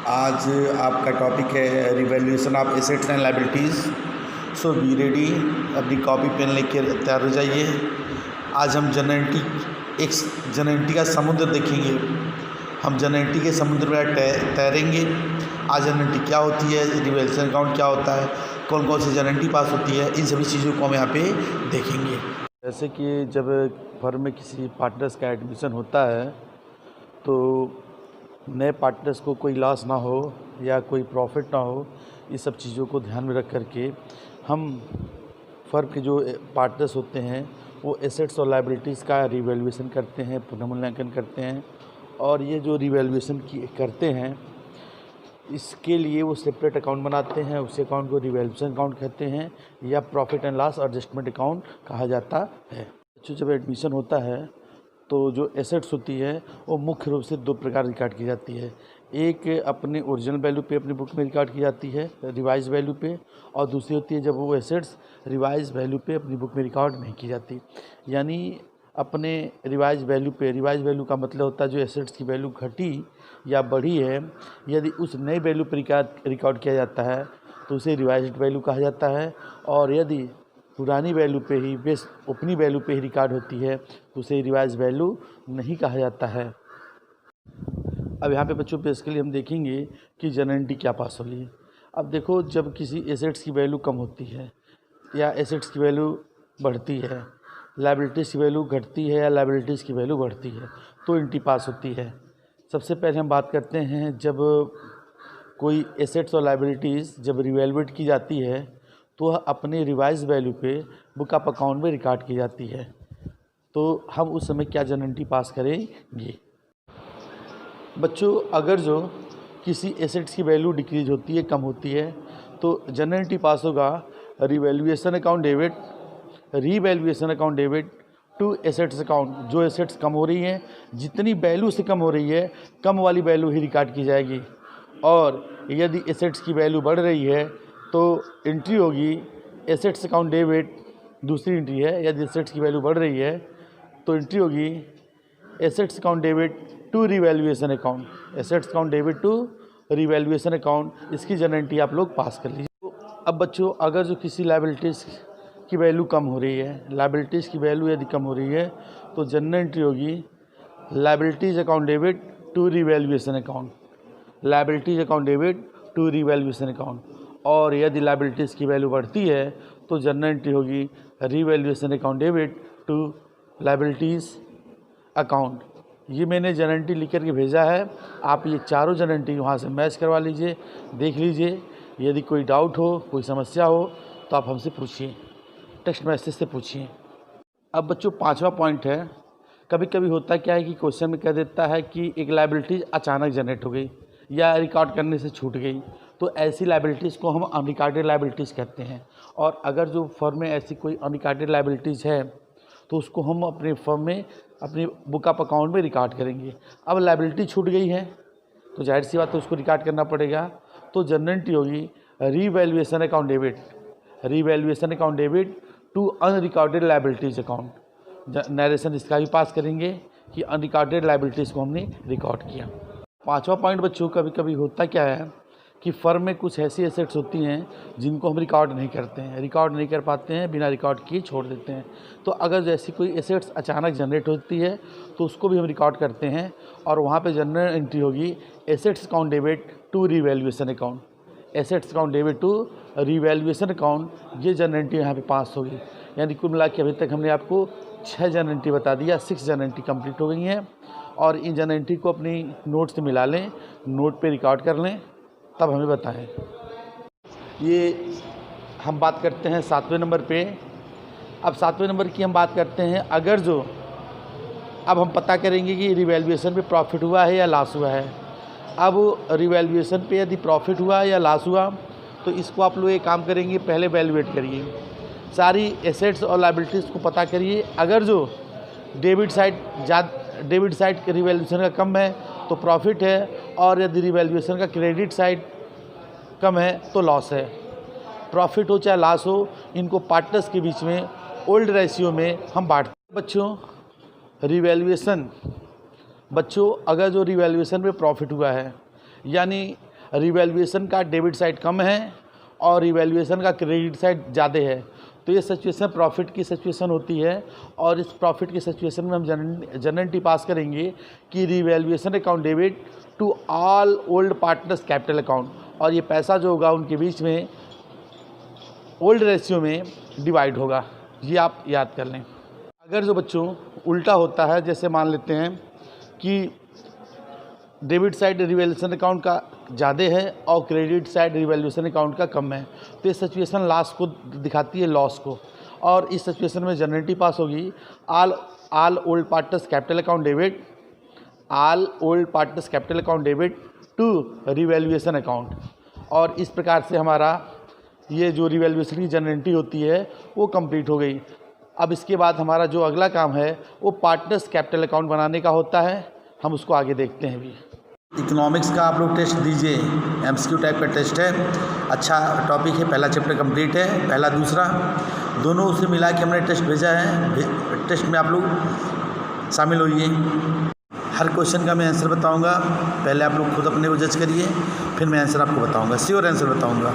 आज आपका टॉपिक है revaluation of assets and liabilities. So be ready, अपनी कॉपी पेन लेके तैयार हो जाइए। आज हम जनरेटी का समुद्र देखेंगे। हम जनरेटी के समुद्र में तैरेंगे। आज जनरेटी क्या होती है, रिवैल्यूएशन अकाउंट क्या होता है, कौन कौन सी जनरेटी पास होती है, इन सभी चीज़ों को हम यहाँ पे देखेंगे। जैसे कि जब फर्म में किसी पार्टनर्स का एडमिशन होता है तो नए पार्टनर्स को कोई लॉस ना हो या कोई प्रॉफिट ना हो, इस सब चीज़ों को ध्यान में रख करके हम फर्म के जो पार्टनर्स होते हैं वो एसेट्स और लायबिलिटीज़ का रिवैल्यूएशन करते हैं, पुनर्मूल्यांकन करते हैं। और ये जो रिवैल्यूएशन करते हैं इसके लिए वो सेपरेट अकाउंट बनाते हैं। उस अकाउंट को रिवैल्यूएशन अकाउंट कहते हैं या profit and loss adjustment account कहा जाता है। जब एडमिशन होता है तो जो एसेट्स होती है वो मुख्य रूप से दो प्रकार रिकॉर्ड की जाती है। एक अपने ओरिजिनल वैल्यू पे अपनी बुक में रिकॉर्ड की जाती है रिवाइज वैल्यू पे, और दूसरी होती है जब वो एसेट्स रिवाइज वैल्यू पे अपनी बुक में रिकॉर्ड नहीं की जाती। यानी अपने रिवाइज वैल्यू पे, रिवाइज वैल्यू का मतलब होता है जो एसेट्स की वैल्यू घटी या बढ़ी है, यदि उस नई वैल्यू पर रिकॉर्ड किया जाता है तो उसे रिवाइज्ड वैल्यू कहा जाता है। और यदि पुरानी वैल्यू पे ही, बेस अपनी वैल्यू पे ही रिकॉर्ड होती है तो उसे रिवाइज वैल्यू नहीं कहा जाता है। अब यहाँ पे बच्चों बेसिकली हम देखेंगे कि जनरेटी क्या पास होगी। अब देखो, जब किसी एसेट्स की वैल्यू कम होती है या एसेट्स की वैल्यू बढ़ती है, लायबिलिटीज़ की वैल्यू घटती है या लायबिलिटीज़ की वैल्यू बढ़ती है, तो एंट्री पास होती है। सबसे पहले हम बात करते हैं जब कोई एसेट्स और लायबिलिटीज़ जब रिवैल्यूएट की जाती है तो वह अपने रिवाइज वैल्यू पे बुक ऑफ अकाउंट में रिकॉर्ड की जाती है। तो हम उस समय क्या जनरेटी पास करेंगे बच्चों? अगर जो किसी एसेट्स की वैल्यू डिक्रीज होती है, कम होती है, तो जनरेटी पास होगा revaluation account debit to assets account. जो एसेट्स कम हो रही हैं, जितनी वैल्यू से कम हो रही है, कम वाली वैल्यू ही रिकॉर्ड की जाएगी। और यदि एसेट्स की वैल्यू बढ़ रही है तो एंट्री होगी एसेट्स अकाउंट डेबिट। दूसरी एंट्री है, यदि एसेट्स की वैल्यू बढ़ रही है तो एंट्री होगी assets account debit to revaluation account. Assets account debit to revaluation account, इसकी जनरेटी आप लोग पास कर लीजिए। अब बच्चों, अगर जो किसी लायबिलिटीज़ की वैल्यू कम हो रही है, लायबिलिटीज़ की वैल्यू यदि कम हो रही है तो जनरल एंट्री होगी liabilities account debit to revaluation account. Liabilities account debit to revaluation account. और यदि लायबिलिटीज़ की वैल्यू बढ़ती है तो जनरल एंट्री होगी revaluation account debit to liabilities account. ये मैंने जनरेटी लिख करके भेजा है, आप ये चारों जनरेटी वहाँ से मैच करवा लीजिए, देख लीजिए। यदि कोई डाउट हो, कोई समस्या हो तो आप हमसे पूछिए, टेक्स्ट मैसेज से पूछिए। अब बच्चों, पांचवा पॉइंट है, कभी कभी होता क्या है कि क्वेश्चन में कह देता है कि एक लायबिलिटीज़ अचानक जनरेट हो गई या रिकॉर्ड करने से छूट गई, तो ऐसी लायबिलिटीज़ को हम अनरिकॉर्डेड लायबिलिटीज़ कहते हैं। और अगर जो फर्म में ऐसी कोई अनरिकॉर्डेड लायबिलिटीज़ है तो उसको हम अपने फर्म में, अपनी बुक ऑफ अकाउंट में रिकॉर्ड करेंगे। अब लायबिलिटी छूट गई है तो जाहिर सी बात है उसको रिकॉर्ड करना पड़ेगा। तो जनरेटी होगी revaluation account debit, revaluation account debit to unrecorded liabilities account. Narration इसका भी पास करेंगे कि अनरिकॉर्डेड लायबिलिटीज़ को हमने रिकॉर्ड किया। पांचवा पॉइंट बच्चों, कभी कभी होता क्या है कि फर्म में कुछ ऐसी एसेट्स होती हैं जिनको हम रिकॉर्ड नहीं करते हैं, रिकॉर्ड नहीं कर पाते हैं, बिना रिकॉर्ड किए छोड़ देते हैं। तो अगर जैसी कोई एसेट्स अचानक जनरेट होती है तो उसको भी हम रिकॉर्ड करते हैं और वहाँ पे जनरल एंट्री होगी assets account debit to revaluation account. Assets account debit to revaluation account, ये जनरेटी यहाँ पे पास होगी। यानी कुल मिला के अभी तक हमने आपको 6 जनरेटी बता दिया, 6 जनरेटी कंप्लीट हो गई हैं। और इन जनरेटी को अपनी नोट से मिला लें, नोट पे रिकॉर्ड कर लें, तब हमें बताएं। ये हम बात करते हैं 7वें नंबर पे। अब 7वें नंबर की हम बात करते हैं, अगर जो अब हम पता करेंगे कि रिवैल्यूएशन पे प्रॉफिट हुआ है या लॉस हुआ है। अब रिवैल्यूएशन पे यदि प्रॉफिट हुआ या लॉस हुआ तो इसको आप लोग एक काम करेंगे, पहले वैल्यूएट करिए, सारी एसेट्स और लायबिलिटीज़ को पता करिए। अगर जो डेबिट साइड के रिवैल्यूएशन का कम है तो प्रॉफिट है, और यदि रिवैल्यूएशन का क्रेडिट साइड कम है तो लॉस है। प्रॉफिट हो चाहे लॉस हो, इनको पार्टनर्स के बीच में ओल्ड रेशियो में हम बांटते हैं। बच्चों, रिवैल्यूएशन, अगर जो रिवैल्यूएशन में प्रॉफिट हुआ है, यानी रिवैल्यूएशन का डेबिट साइड कम है और रिवैल्यूएशन का क्रेडिट साइड ज़्यादा है, तो ये सिचुएशन प्रॉफिट की सिचुएशन होती है। और इस प्रॉफिट की सिचुएशन में हम जनरलिटी पास करेंगे कि revaluation account debit to all old partners capital account, और ये पैसा जो होगा उनके बीच में ओल्ड रेशियो में डिवाइड होगा। ये आप याद कर लें। अगर जो बच्चों उल्टा होता है, जैसे मान लेते हैं कि डेबिट साइड रिवैल्यूएशन अकाउंट का ज़्यादा है और क्रेडिट साइड रिवैल्यूएशन अकाउंट का कम है, तो ये सिचुएशन लॉस को दिखाती है, लॉस को। और इस सिचुएशन में जनरलिटी पास होगी all old partners capital account debit, all old partners capital account debit to revaluation account. और इस प्रकार से हमारा ये जो रिवैल्यूएशन की जनरलिटी होती है वो कंप्लीट हो गई। अब इसके बाद हमारा जो अगला काम है वो पार्टनर्स कैपिटल अकाउंट बनाने का होता है, हम उसको आगे देखते हैं भी। इकोनॉमिक्स का आप लोग टेस्ट दीजिए, एमसीक्यू टाइप का टेस्ट है, अच्छा टॉपिक है, पहला चैप्टर कंप्लीट है, पहला दूसरा दोनों उसे मिला के हमने टेस्ट भेजा है। टेस्ट में आप लोग शामिल होइए। हर क्वेश्चन का मैं आंसर बताऊंगा, पहले आप लोग खुद अपने को जज करिए, फिर मैं आंसर आपको बताऊंगा, श्योर आंसर बताऊंगा।